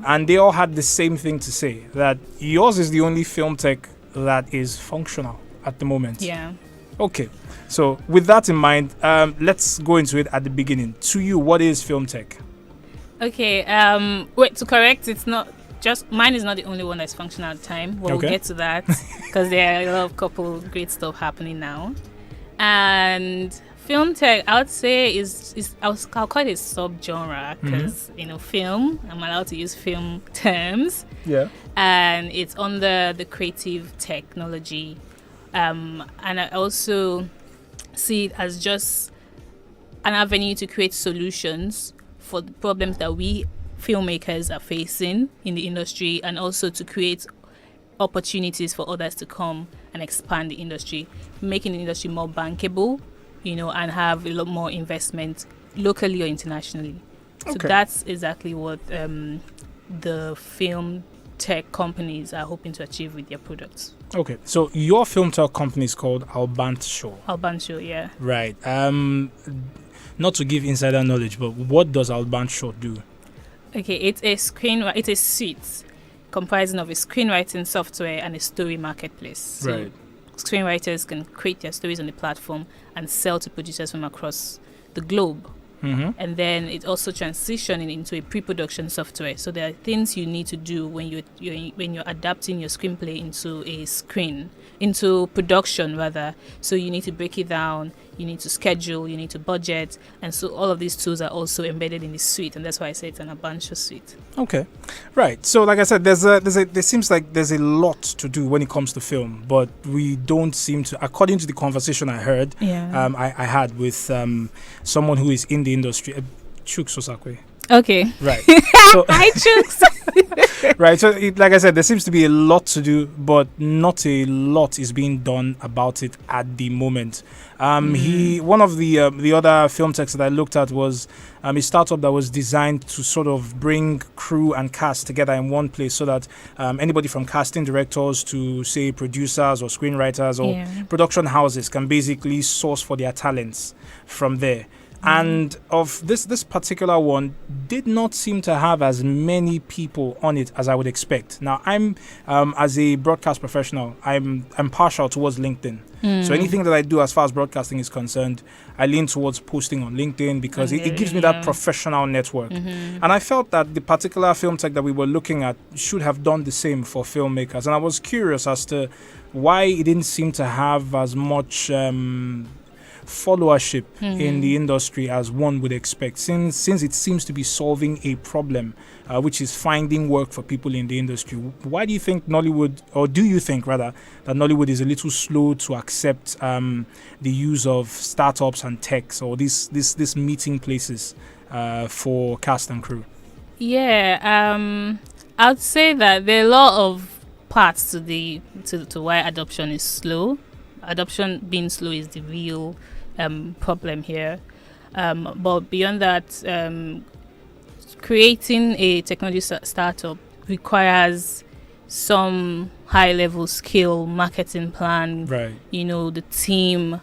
and they all had the same thing to say, that yours is the only film tech that is functional at the moment. Yeah. Okay, so with that in mind, let's go into it at the beginning. To you, what is film tech? Okay, wait, to correct, it's not just mine is not the only one that's functional at the time. We'll get to that because there are a lot of couple great stuff happening now. And film tech, I would say I'll call it a subgenre because film. I'm allowed to use film terms. Yeah. And it's under the creative technology, and I also see it as just an avenue to create solutions for the problems that we filmmakers are facing in the industry, and also to create opportunities for others to come and expand the industry, making the industry more bankable, and have a lot more investment locally or internationally. So that's exactly what the film tech companies are hoping to achieve with their products. Okay, so your film tech company is called Albantsho. Albantsho, yeah. Right. Not to give insider knowledge, but what does Albantsho do? Okay, it's a suite comprising of a screenwriting software and a story marketplace. So right. Screenwriters can create their stories on the platform and sell to producers from across the globe. Mm-hmm. And then it's also transitioning into a pre-production software. So there are things you need to do when you're adapting your screenplay into production rather. So you need to break it down, you need to schedule, you need to budget, and so all of these tools are also embedded in the suite, and that's why I say it's an Albantsho suite. Okay, right. So like I said, there seems like there's a lot to do when it comes to film, but we don't seem to, according to the conversation I heard, I had with someone who is in the industry, Chuk Sosakwe. Okay. Right. So, hi, Chooks. Right. So, like I said, there seems to be a lot to do, but not a lot is being done about it at the moment. One of the other film techs that I looked at was a startup that was designed to sort of bring crew and cast together in one place, so that anybody from casting directors to, say, producers or screenwriters or production houses can basically source for their talents from there. And of this particular one did not seem to have as many people on it as I would expect. Now, I'm as a broadcast professional, I'm partial towards LinkedIn. So anything that I do as far as broadcasting is concerned, I lean towards posting on LinkedIn because it gives me that professional network. And I felt that the particular film tech that we were looking at should have done the same for filmmakers. And I was curious as to why it didn't seem to have as much followership in the industry as one would expect, since it seems to be solving a problem, which is finding work for people in the industry. Why do you think Nollywood, or do you think rather, that Nollywood is a little slow to accept the use of startups and techs, or these meeting places for cast and crew? I'd say that there are a lot of parts to why adoption is slow. Adoption being slow is the real problem here. But beyond that, creating a technology startup requires some high-level skill, marketing plan, right? The team,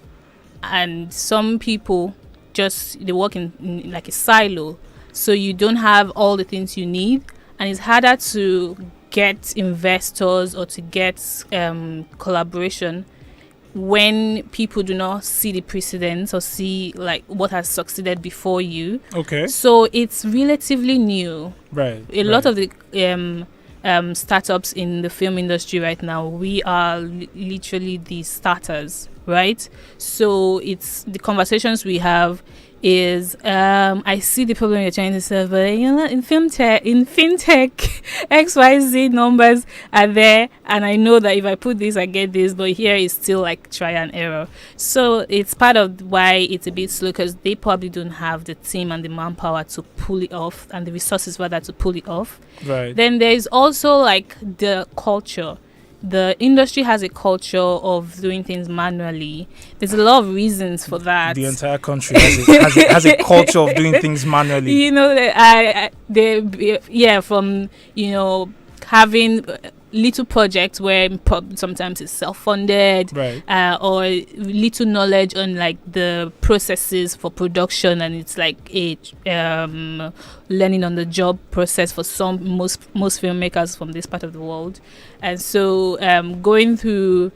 and some people they work in like a silo, so you don't have all the things you need, and it's harder to get investors or to get collaboration when people do not see the precedents or see like what has succeeded before you. Okay. So it's relatively new. Right. A lot of the startups in the film industry right now, we are literally the starters, right? So it's the conversations we have is I see the problem you're trying to solve, but in fintech XYZ numbers are there, and I know that if I put this I get this, but here is still like try and error. So it's part of why it's a bit slow, because they probably don't have the team and the manpower to pull it off, and the resources rather to pull it off. Right. Then there's also like the culture. The industry has a culture of doing things manually. There's a lot of reasons for that. The entire country has a culture of doing things manually. From having little projects where sometimes it's self-funded, Right. or little knowledge on like the processes for production, and it's like a learning on the job process for most filmmakers from this part of the world. And so going through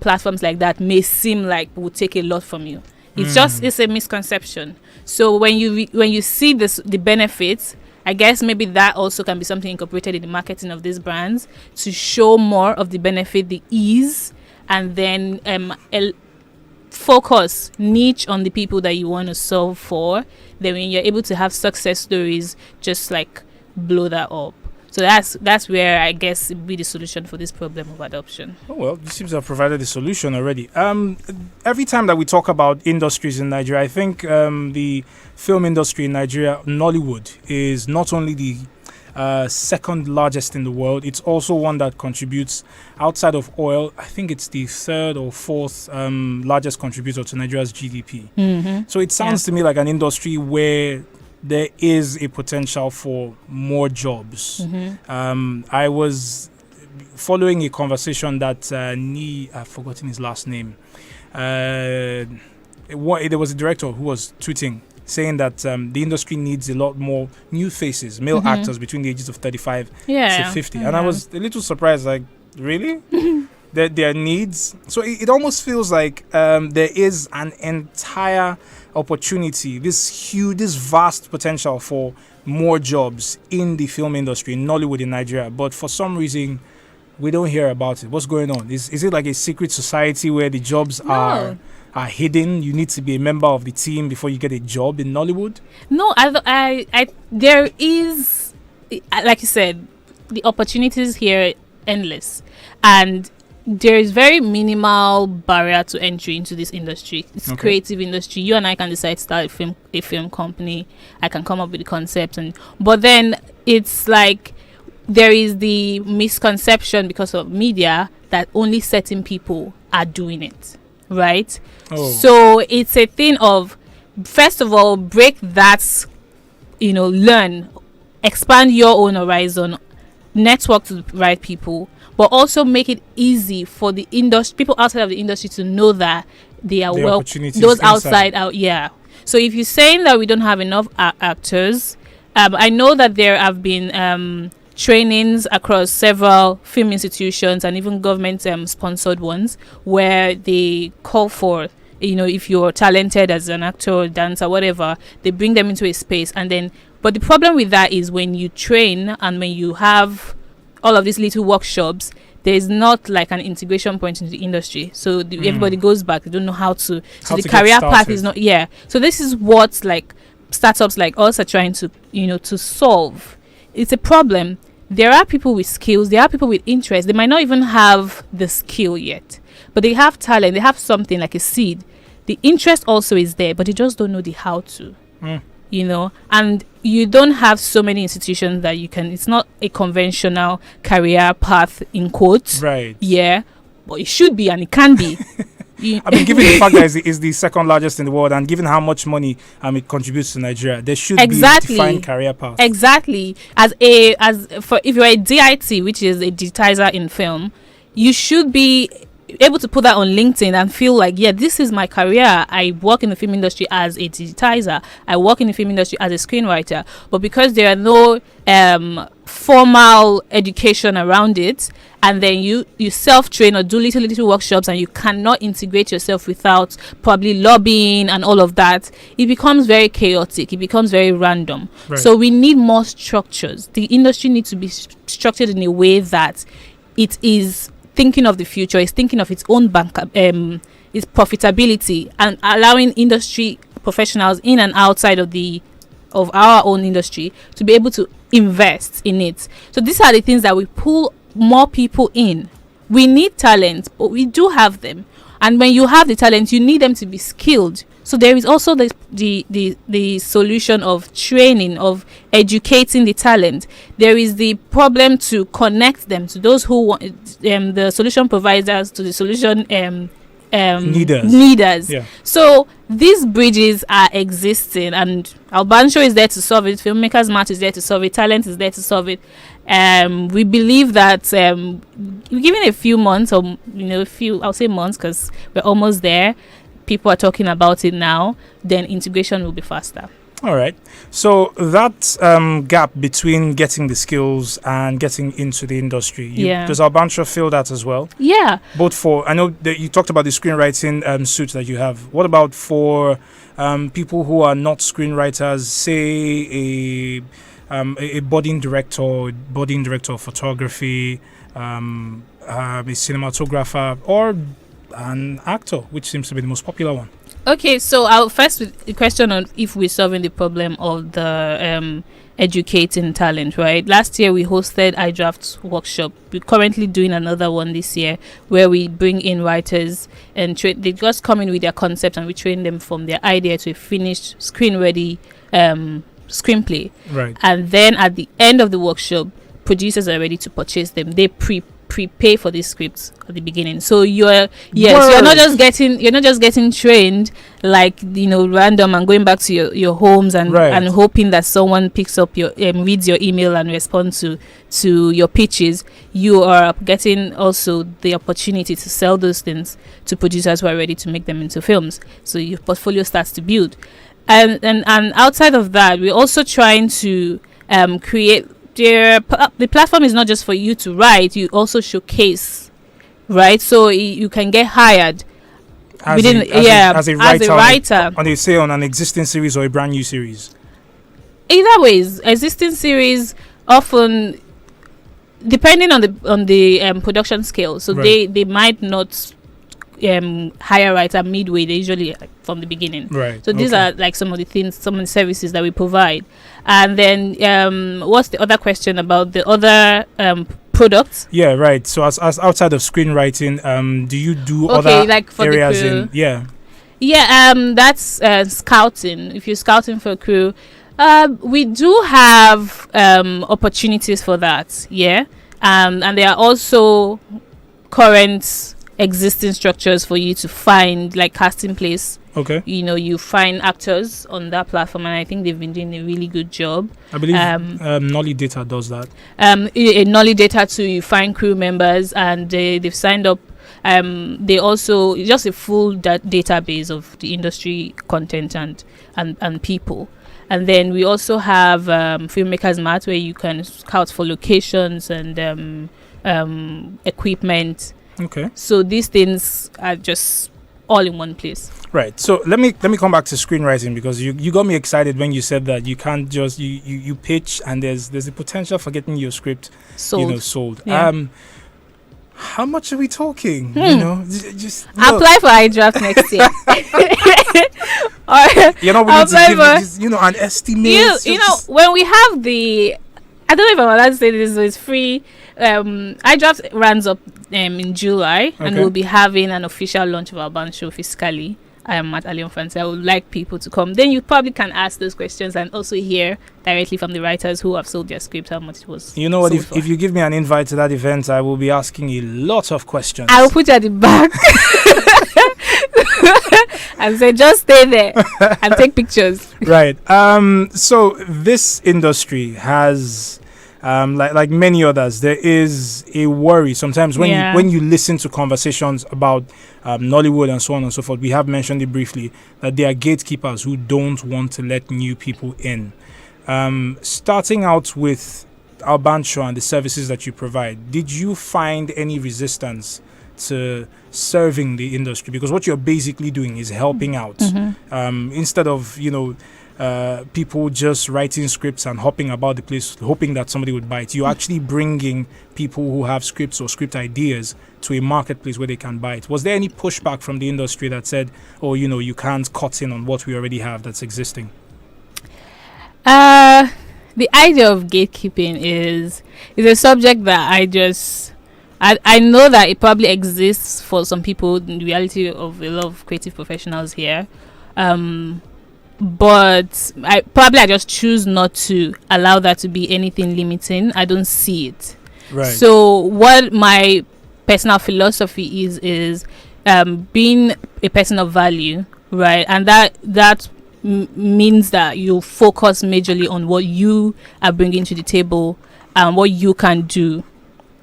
platforms like that may seem like would take a lot from you. It's a misconception. So when you see the benefits, I guess maybe that also can be something incorporated in the marketing of these brands to show more of the benefit, the ease, and then focus, niche on the people that you want to solve for. Then when you're able to have success stories, just like blow that up. So that's where I guess it would be the solution for this problem of adoption. Oh, well, you seem to have provided the solution already. Every time that we talk about industries in Nigeria, I think the film industry in Nigeria, Nollywood, is not only the second largest in the world, it's also one that contributes outside of oil. I think it's the third or fourth largest contributor to Nigeria's GDP. Mm-hmm. So it sounds to me like an industry where there is a potential for more jobs. Mm-hmm. I was following a conversation that I've forgotten his last name. There was a director who was tweeting saying that the industry needs a lot more new faces, male actors between the ages of 35 to 50. And I was a little surprised, like, really? Their needs? So it almost feels like there is an entire opportunity, this vast potential for more jobs in the film industry, in Nollywood in Nigeria. But for some reason, we don't hear about it. What's going on? Is it like a secret society where the jobs are hidden? You need to be a member of the team before you get a job in Nollywood? No, there is, like you said, the opportunities here are endless, and there is very minimal barrier to entry into this industry. It's a creative industry. You and I can decide to start a film company. I can come up with the concept, but then it's like there is the misconception because of media that only certain people are doing it, right? So it's a thing of, first of all, break that, learn, expand your own horizon, network to the right people, but also make it easy for the industry, people outside of the industry, to know that they are those outside out. Yeah. So if you're saying that we don't have enough actors, I know that there have been trainings across several film institutions and even government sponsored ones where they call for, if you're talented as an actor, dancer, whatever, they bring them into a space. And then, but the problem with that is when you train and when you have all of these little workshops, there is not like an integration point into the industry. So everybody goes back. They don't know how to. So the career path is not. Yeah. So this is what like startups like us are trying to, to solve. It's a problem. There are people with skills. There are people with interest. They might not even have the skill yet, but they have talent. They have something like a seed. The interest also is there, but they just don't know the how to. And you don't have so many institutions that you can, it's not a conventional career path in quotes. Right. Yeah. But it should be, and it can be. I mean, given the fact that it's the second largest in the world, and given how much money it contributes to Nigeria, there should be a defined career path. Exactly. If you're a DIT, which is a digitizer in film, you should be able to put that on LinkedIn and feel like, yeah, this is my career. I work in the film industry as a digitizer. I work in the film industry as a screenwriter. But because there are no formal education around it, and then you self-train or do little workshops, and you cannot integrate yourself without probably lobbying and all of that, it becomes very chaotic. It becomes very random. Right. So we need more structures. The industry needs to be structured in a way that it is thinking of the future, is thinking of its own its profitability, and allowing industry professionals in and outside of our own industry to be able to invest in it. So these are the things that we pull more people in. We need talent, but we do have them. And when you have the talent, you need them to be skilled. So there is also the solution of training, of educating the talent. There is the problem to connect them to those who want the solution providers, to the solution needers. Yeah. So these bridges are existing, and Albantsho is there to solve it. Filmmakers Match is there to solve it. Talent is there to solve it. We believe that given a few months, or I'll say months, because we're almost there. People are talking about it now. Then integration will be faster. All right. So that gap between getting the skills and getting into the industry, does Albantsho feel that as well? Yeah. Both for, I know that you talked about the screenwriting suit that you have. What about for people who are not screenwriters, say a budding director of photography, a cinematographer, or an actor, which seems to be the most popular one? Okay, so I'll first with the question on if we're solving the problem of the educating talent, right? Last year we hosted iDraft workshop. We're currently doing another one this year where we bring in writers and they just come in with their concept and we train them from their idea to a finished screen-ready screenplay. Right. And then at the end of the workshop, producers are ready to purchase them. They prepay for these scripts at the beginning, so you're not just getting trained like random and going back to your homes and hoping that someone picks up your reads your email and responds to your pitches. You are getting also the opportunity to sell those things to producers who are ready to make them into films, so your portfolio starts to build. And outside of that, we're also trying to create the platform is not just for you to write, you also showcase, right? So you can get hired as a writer on on an existing series or a brand new series. Either ways, existing series often depending on the production scale. So they might not hire writer midway. They usually from the beginning. Right. So these are like some of the services that we provide. And then what's the other question about the other products? Yeah, right. So as outside of screenwriting, do you do other like for areas the crew? That's scouting. If you're scouting for a crew, we do have opportunities for that. And there are also current existing structures for you to find, like casting place. Okay. You find actors on that platform, and I think they've been doing a really good job. I believe Nolly Data does that. Nolly Data too, you find crew members, and they've signed up. They also just a full database of the industry content and people. And then we also have Filmmakers Mart, where you can scout for locations and equipment. Okay. So these things are just all in one place. Right. So let me come back to screenwriting, because you got me excited when you said that you can't just you pitch and there's the potential for getting your script sold. Yeah. How much are we talking? Just apply for iDraft next year. You're not willing to give an estimate. When we have the, I don't know if I'm allowed to say this, so it's free. iDraft runs up in July, and we'll be having an official launch of Albantsho physically. I am at Allion Fancy. I would like people to come. Then you probably can ask those questions and also hear directly from the writers who have sold their script how much it was. You know what? If you give me an invite to that event, I will be asking a lot of questions. I will put you at the back and say, just stay there and take pictures. Right. So this industry has, like many others, there is a worry sometimes when you listen to conversations about Nollywood and so on and so forth. We have mentioned it briefly that there are gatekeepers who don't want to let new people in. Starting out with Albantsho and the services that you provide, did you find any resistance to serving the industry? Because what you're basically doing is helping out. Instead of people just writing scripts and hopping about the place hoping that somebody would buy it, you're actually bringing people who have scripts or script ideas to a marketplace where they can buy it. Was there any pushback from the industry that said, you can't cut in on what we already have that's existing? The idea of gatekeeping is a subject that I know that it probably exists for some people in the reality of a lot of creative professionals here. But I just choose not to allow that to be anything limiting. I don't see it. Right. So what my personal philosophy is being a person of value, right? And that means that you focus majorly on what you are bringing to the table and what you can do.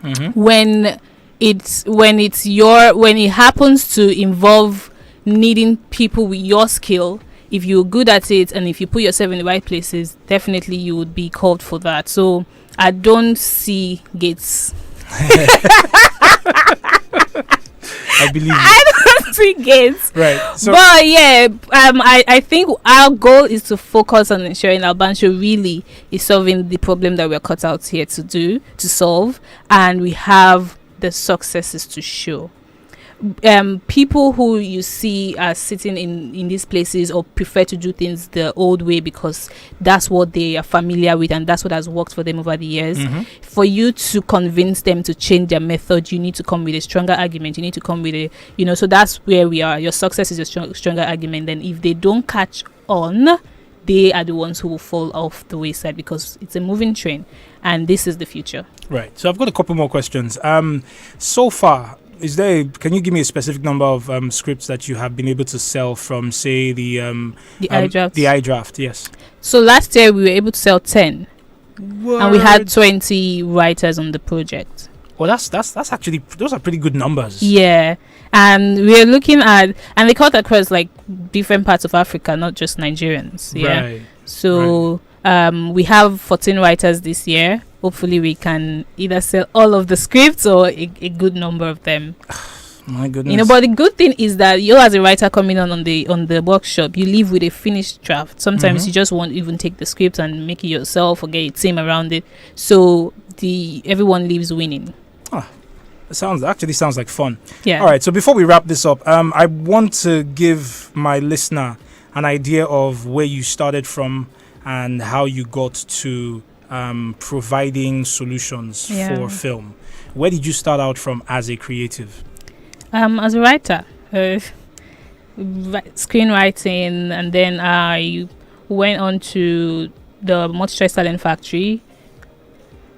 Mm-hmm. When it happens to involve needing people with your skill, if you're good at it and if you put yourself in the right places, definitely you would be called for that. So I don't see gates. I believe you. I don't see gates. Right. So, But yeah, I think our goal is to focus on ensuring Albantsho really is solving the problem that we're cut out here to solve, and we have the successes to show. People who you see are sitting in these places or prefer to do things the old way because that's what they are familiar with and that's what has worked for them over the years. mm-hmm. For you to convince them to change their method, you need to come with a stronger argument. You need to come with a, so that's where we are. Your success is a stronger argument. Then if they don't catch on, they are the ones who will fall off the wayside because it's a moving train and this is the future. Right. So I've got a couple more questions. So far, can you give me a specific number of scripts that you have been able to sell from, say, the iDraft? The iDraft, yes. So last year we were able to sell 10. Word. And we had 20 writers on the project. Well, that's actually, those are pretty good numbers. Yeah. And we're looking at, and they cut across like different parts of Africa, not just Nigerians. Yeah. Right. So we have 14 writers this year. Hopefully we can either sell all of the scripts or a good number of them. My goodness. But the good thing is that you as a writer coming on the workshop, you leave with a finished draft. Sometimes you just won't even take the script and make it yourself or get a team around it. So everyone leaves winning. It sounds like fun. Yeah. All right. So before we wrap this up, I want to give my listener an idea of where you started from and how you got to providing solutions for film. Where did you start out from as a creative? As a writer, screenwriting, and then I went on to the Multi-Choice Talent Factory.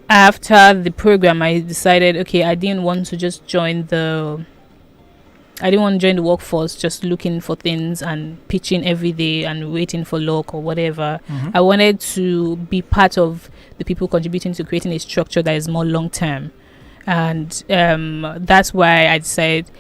After the program, I decided, okay, I didn't want to join the workforce just looking for things and pitching every day and waiting for luck or whatever. I wanted to be part of the people contributing to creating a structure that is more long-term. And that's why I decided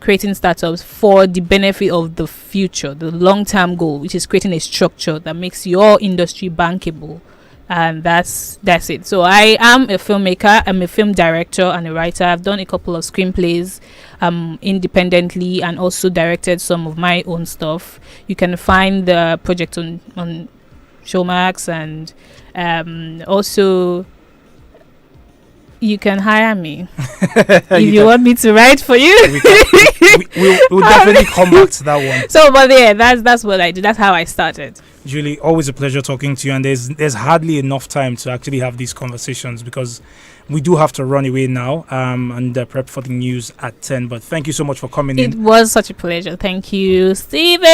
creating startups for the benefit of the future, the long-term goal, which is creating a structure that makes your industry bankable. And that's it. So I am a filmmaker. I'm a film director and a writer. I've done a couple of screenplays independently and also directed some of my own stuff. You can find the project on Showmax, and also you can hire me if you want me to write for you. We'll definitely come back to that one. So, but yeah, that's what I do. That's how I started. Julie, always a pleasure talking to you, and there's hardly enough time to actually have these conversations because we do have to run away now and prep for the news at 10. But thank you so much for coming in. It was such a pleasure. Thank you, Steven.